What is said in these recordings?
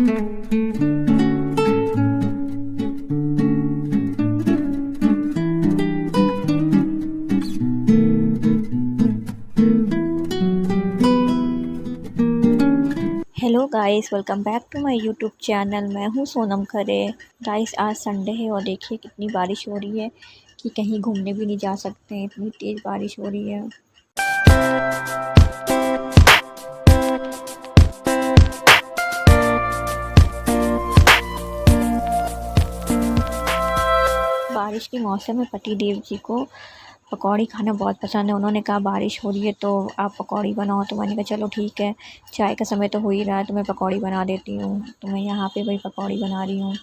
Hello guys, welcome back to my YouTube channel. मैं हूँ Sonam Khare. Guys, आज संडे है और देखिए कितनी बारिश हो रही है कि कहीं घूमने भी नहीं जा सकते हैं, इतनी तेज़ बारिश हो रही है। बारिश के मौसम में पति देव जी को पकौड़ी खाना बहुत पसंद है। उन्होंने कहा बारिश हो रही है तो आप पकौड़ी बनाओ, तो मैंने कहा चलो ठीक है, चाय का समय तो हो ही रहा है तो मैं पकौड़ी बना देती हूँ। तो मैं यहाँ पे वही पकौड़ी बना रही हूँ।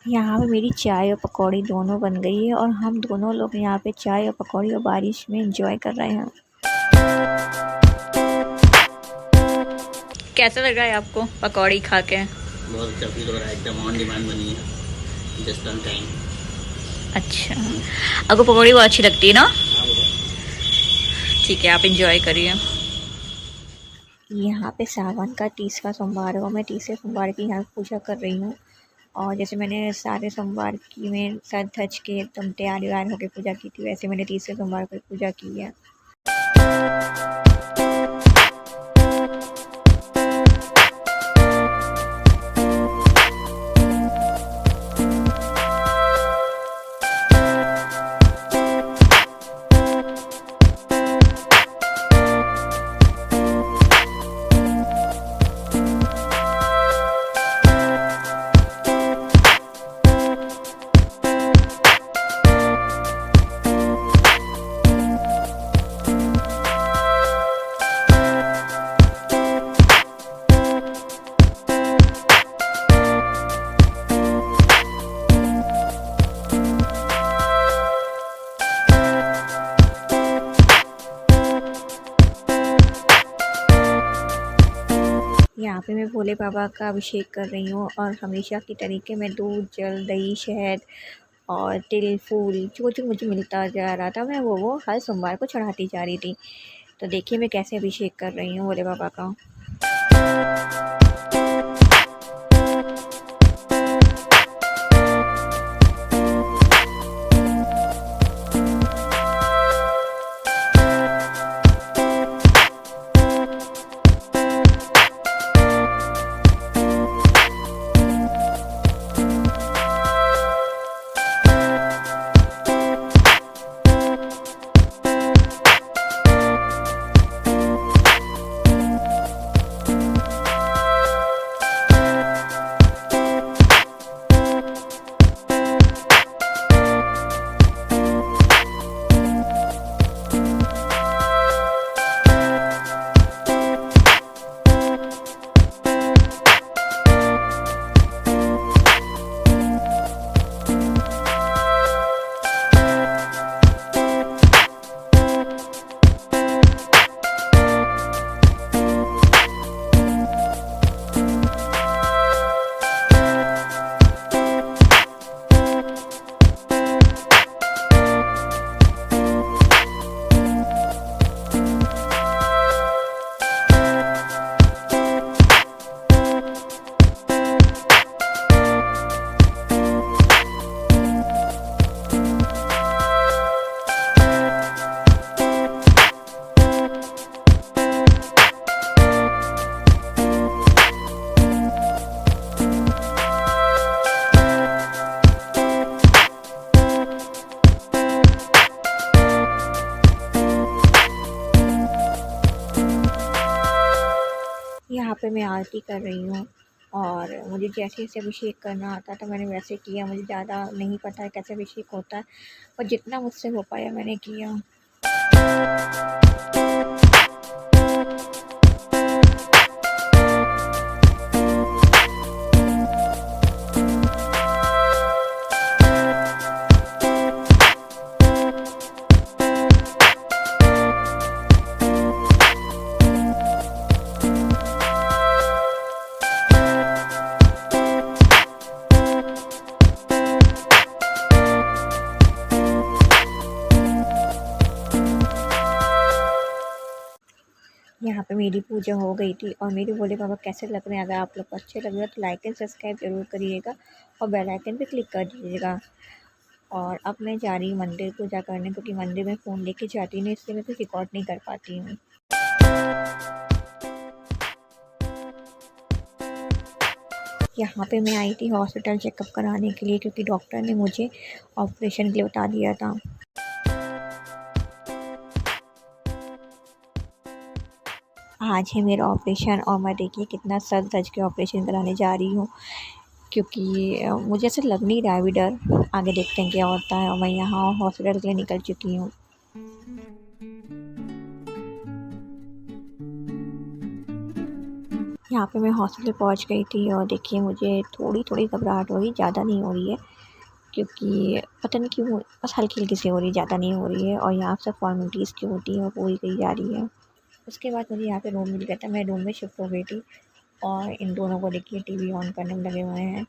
यहाँ पे मेरी चाय और पकौड़ी दोनों बन गई है और हम दोनों लोग यहाँ पे चाय और पकौड़ी और बारिश में एंजॉय कर रहे हैं। कैसा लग रहा है आपको पकौड़ी खा के? बहुत अच्छा फील हो रहा है, एकदम ऑन डिमांड बनी है, जस्ट ऑन टाइम। अच्छा, आपको पकौड़ी बहुत अच्छी लगती है ना? हाँ ठीक है, आप एंजॉय करिए। यहाँ पे सावन का 30वां सोमवार है और मैं 30वें सोमवार की यहाँ पूजा कर रही हूँ। और जैसे मैंने सारे सोमवार की में सज धज के एकदम तैयार व्यार होकर पूजा की थी, वैसे मैंने 30वें सोमवार पर पूजा की है। यहाँ पे मैं भोले बाबा का अभिषेक कर रही हूँ और हमेशा की तरीके में दूध, जल, दही, शहद और तिल, फूल जो जो मुझे मिलता जा रहा था मैं वो हर सोमवार को चढ़ाती जा रही थी। तो देखिए मैं कैसे अभिषेक कर रही हूँ भोले बाबा का। यहाँ पे मैं आरती कर रही हूँ और मुझे जैसे जैसे अभिषेक करना आता था मैंने वैसे किया। मुझे ज़्यादा नहीं पता है कैसे अभिषेक होता है, और जितना मुझसे हो पाया मैंने किया। यहाँ पे मेरी पूजा हो गई थी और मेरे भोले बाबा कैसे लग रहे हैं, अगर आप लोग को अच्छे लग रहे हैं तो लाइक एंड सब्सक्राइब ज़रूर करिएगा और बेल आइकन पे क्लिक कर दीजिएगा। और अब मैं जा रही हूँ मंदिर पूजा करने, क्योंकि मंदिर में फ़ोन लेके जाती नहीं, इसलिए मैं कुछ रिकॉर्ड नहीं कर पाती हूँ। यहाँ पे मैं आई थी हॉस्पिटल चेकअप कराने के लिए, क्योंकि डॉक्टर ने मुझे ऑपरेशन के लिए बता दिया था। आज है मेरा ऑपरेशन और मैं देखिए कितना सज धज के ऑपरेशन कराने जा रही हूँ, क्योंकि मुझे ऐसा लग नहीं रहा है अभी डर। आगे देखते हैं क्या होता है। और मैं यहाँ हॉस्पिटल के लिए निकल चुकी हूँ। यहाँ पे मैं हॉस्पिटल पहुँच गई थी और देखिए मुझे थोड़ी थोड़ी घबराहट हो रही, ज़्यादा नहीं हो रही है, क्योंकि पता नहीं क्यों बस हल्की हल्की सी हो रही, ज़्यादा नहीं हो रही है। और यहाँ सब फॉर्मेलिटीज़ की होती है वो पूरी करी जा रही है। उसके बाद मुझे यहाँ पे रूम मिल गया था, मैं रूम में शिफ्ट हो गई थी। और इन दोनों को देखिए टीवी ऑन करने में लगे हुए हैं।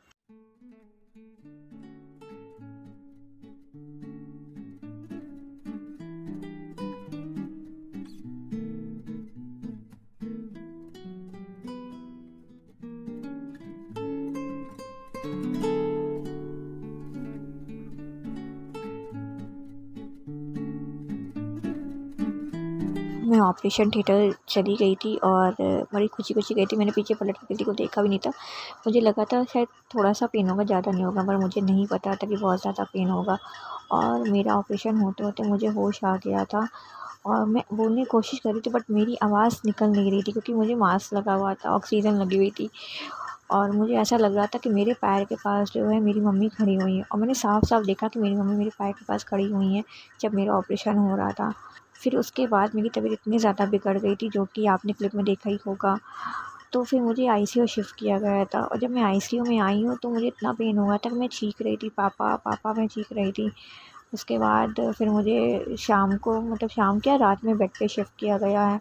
मैं ऑपरेशन थिएटर चली गई थी और बड़ी खुशी-खुशी गई थी। मैंने पीछे पलट के किसी को देखा भी नहीं था। मुझे लगा था शायद थोड़ा-सा पेन होगा, ज़्यादा नहीं होगा, पर मुझे नहीं पता था कि बहुत ज़्यादा पेन होगा। और मेरा ऑपरेशन होते-होते मुझे होश आ गया था और मैं बोलने की कोशिश कर रही थी, बट मेरी आवाज़ निकल नहीं रही थी, क्योंकि मुझे मास्क लगा हुआ था, ऑक्सीजन लगी हुई थी। और मुझे ऐसा लग रहा था कि मेरे पैर के पास जो है मेरी मम्मी खड़ी हुई हैं, और मैंने साफ-साफ देखा कि मेरी मम्मी मेरे पैर के पास खड़ी हुई हैं जब मेरा ऑपरेशन हो रहा था। फिर उसके बाद मेरी तबीयत इतनी ज़्यादा बिगड़ गई थी, जो कि आपने क्लिप में देखा ही होगा। तो फिर मुझे आईसीयू शिफ्ट किया गया था, और जब मैं आईसीयू में आई हूँ तो मुझे इतना पेन हुआ था कि मैं चीख रही थी, पापा पापा मैं चीख रही थी। उसके बाद फिर मुझे शाम को, मतलब शाम क्या, रात में बेड पे शिफ्ट किया गया है।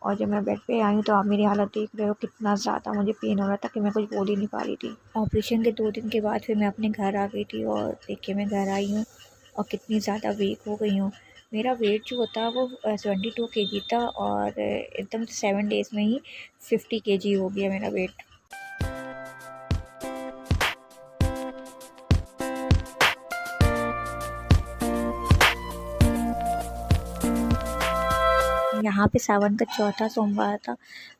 और जब मैं बेड पे आई हूँ तो आप मेरी हालत देख रहे हो, कितना ज़्यादा मुझे पेन हो रहा था कि मैं कुछ बोल ही नहीं पा रही थी। ऑपरेशन के 2 दिन के बाद फिर मैं अपने घर आ गई थी, और देखिए मैं घर आई हूँ और कितनी ज़्यादा वीक हो गई हूँ। मेरा वेट जो था वो 72 केजी था, और एकदम 7 डेज़ में ही 50 केजी हो गया मेरा वेट। यहाँ पे सावन का चौथा सोमवार था,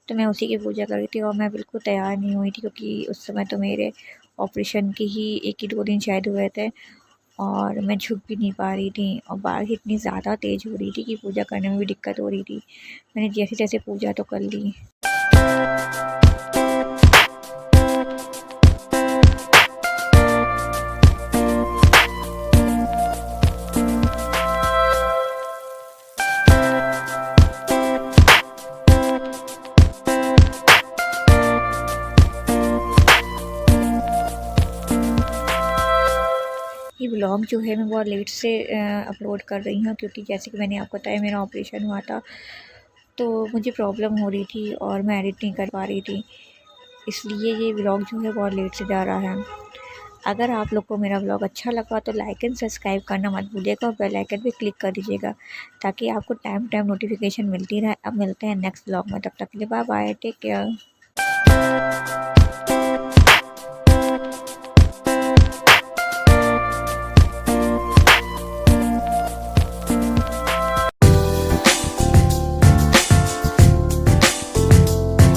तो मैं उसी की पूजा कर रही थी, और मैं बिल्कुल तैयार नहीं हुई थी, क्योंकि उस समय तो मेरे ऑपरेशन के ही 1 ही 2 दिन शायद हुए थे। और मैं झुक भी नहीं पा रही थी, और बारिश इतनी ज़्यादा तेज़ हो रही थी कि पूजा करने में भी दिक्कत हो रही थी। मैंने जैसे-तैसे पूजा तो कर ली। ये व्लॉग जो है मैं बहुत लेट से अपलोड कर रही हूँ, क्योंकि जैसे कि मैंने आपको बताया मेरा ऑपरेशन हुआ था, तो मुझे प्रॉब्लम हो रही थी और मैं एडिट नहीं कर पा रही थी। इसलिए ये व्लॉग जो है बहुत लेट से जा रहा है। अगर आप लोग को मेरा व्लॉग अच्छा लगा तो लाइक एंड सब्सक्राइब करना मत भूलिएगा, और बेल आइकन पे क्लिक कर दीजिएगा, ताकि आपको टाइम टाइम नोटिफिकेशन मिलती रहे। अब मिलते हैं नेक्स्ट व्लॉग में, तब तक के लिए बाय बाय, टेक केयर।